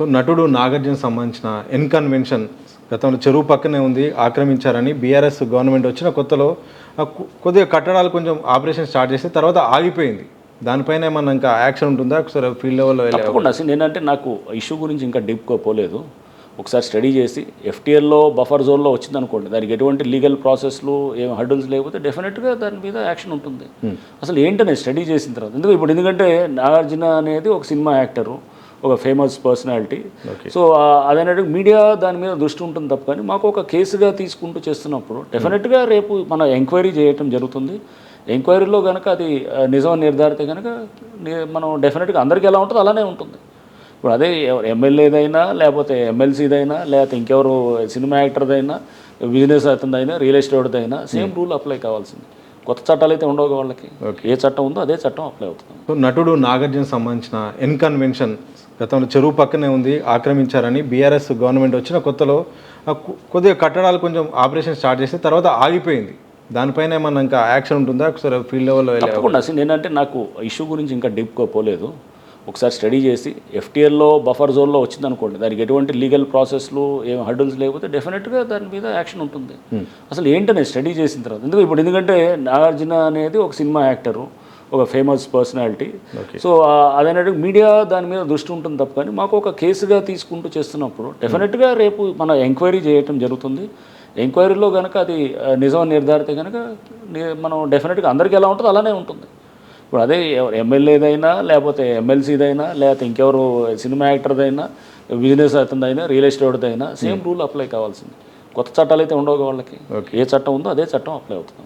So నటుడు నాగార్జున సంబంధించిన convention గతంలో చెరువు పక్కనే ఉంది, ఆక్రమించారని బీఆర్ఎస్ గవర్నమెంట్ వచ్చిన కొత్తలో కొద్దిగా కట్టడాలు కొంచెం ఆపరేషన్ స్టార్ట్ చేసి తర్వాత ఆగిపోయింది. దానిపైన ఏమన్నా ఇంకా యాక్షన్ ఉంటుందా? ఒకసారి ఫీల్డ్ లెవెల్లో తప్పకుండా. నేనంటే నాకు ఇష్యూ గురించి ఇంకా డీప్గా పోలేదు. ఒకసారి స్టడీ చేసి ఎఫ్టీఎల్లో బఫర్ జోన్లో వచ్చింది అనుకోండి, దానికి ఎటువంటి లీగల్ ప్రాసెస్లు ఏం హర్డల్స్ లేకపోతే డెఫినెట్గా దాని మీద యాక్షన్ ఉంటుంది. అసలు ఏంటనే స్టడీ చేసిన తర్వాత ఎందుకంటే నాగార్జున అనేది ఒక సినిమా యాక్టరు, ఒక ఫేమస్ పర్సనాలిటీ. సో అదనేది మీడియా దాని మీద దృష్టి ఉంటుంది తప్ప, కానీ మాకు ఒక కేసుగా తీసుకుంటూ చేస్తున్నప్పుడు డెఫినెట్గా రేపు మన ఎంక్వైరీ చేయటం జరుగుతుంది. ఎంక్వైరీలో కనుక అది నిజం నిర్ధారితే కనుక మనం డెఫినెట్గా అందరికీ ఎలా ఉంటుందో అలానే ఉంటుంది. ఇప్పుడు అదే ఎమ్మెల్యేదైనా లేకపోతే ఎమ్మెల్సీదైనా లేకపోతే ఇంకెవరు సినిమా యాక్టర్దైనా బిజినెస్ అతనిదైనా రియల్ ఎస్టేట్దైనా సేమ్ రూల్ అప్లై కావాల్సింది. కొత్త చట్టాలు అయితే ఉండవు వాళ్ళకి. ఏ చట్టం ఉందో అదే చట్టం అప్లై అవుతుంది. సో నటుడు నాగార్జున సంబంధించిన కన్వెన్షన్ గతంలో చెరువు పక్కనే ఉంది, ఆక్రమించారని బీఆర్ఎస్ గవర్నమెంట్ వచ్చిన కొత్తలో కొద్దిగా కట్టడాలు కొంచెం ఆపరేషన్ స్టార్ట్ చేసి తర్వాత ఆగిపోయింది. దానిపైన ఏమన్నా ఇంకా యాక్షన్ ఉంటుందా? ఒకసారి ఫీల్డ్ లెవెల్లో తప్పకుండా. నేనంటే నాకు ఇష్యూ గురించి ఇంకా డీప్గా పోలేదు. ఒకసారి స్టడీ చేసి ఎఫ్టీఎల్లో బఫర్ జోన్లో వచ్చింది అనుకోండి, దానికి ఎటువంటి లీగల్ ప్రాసెస్లు ఏం హర్డల్స్ లేకపోతే డెఫినెట్గా దాని మీద యాక్షన్ ఉంటుంది. అసలు ఏంటనే స్టడీ చేసిన తర్వాత ఎందుకంటే నాగార్జున అనేది ఒక సినిమా యాక్టరు, ఒక ఫేమస్ పర్సనాలిటీ. సో అదనేది మీడియా దాని మీద దృష్టి ఉంటుంది తప్ప, కానీ మాకు ఒక కేసుగా తీసుకుంటూ చేస్తున్నప్పుడు డెఫినెట్గా రేపు మన ఎంక్వైరీ చేయటం జరుగుతుంది. ఎంక్వైరీలో కనుక అది నిజం నిర్ధారితే కనుక మనం డెఫినెట్గా అందరికీ ఎలా ఉంటుందో అలానే ఉంటుంది. ఇప్పుడు అదే ఎమ్మెల్యేదైనా లేకపోతే ఎమ్మెల్సీదైనా లేకపోతే ఇంకెవరు సినిమా యాక్టర్దైనా బిజినెస్ అతనిదైనా రియల్ ఎస్టేట్దైనా సేమ్ రూల్ అప్లై కావాల్సింది. కొత్త చట్టాలు అయితే ఉండవు వాళ్ళకి. ఏ చట్టం ఉందో అదే చట్టం అప్లై అవుతుంది.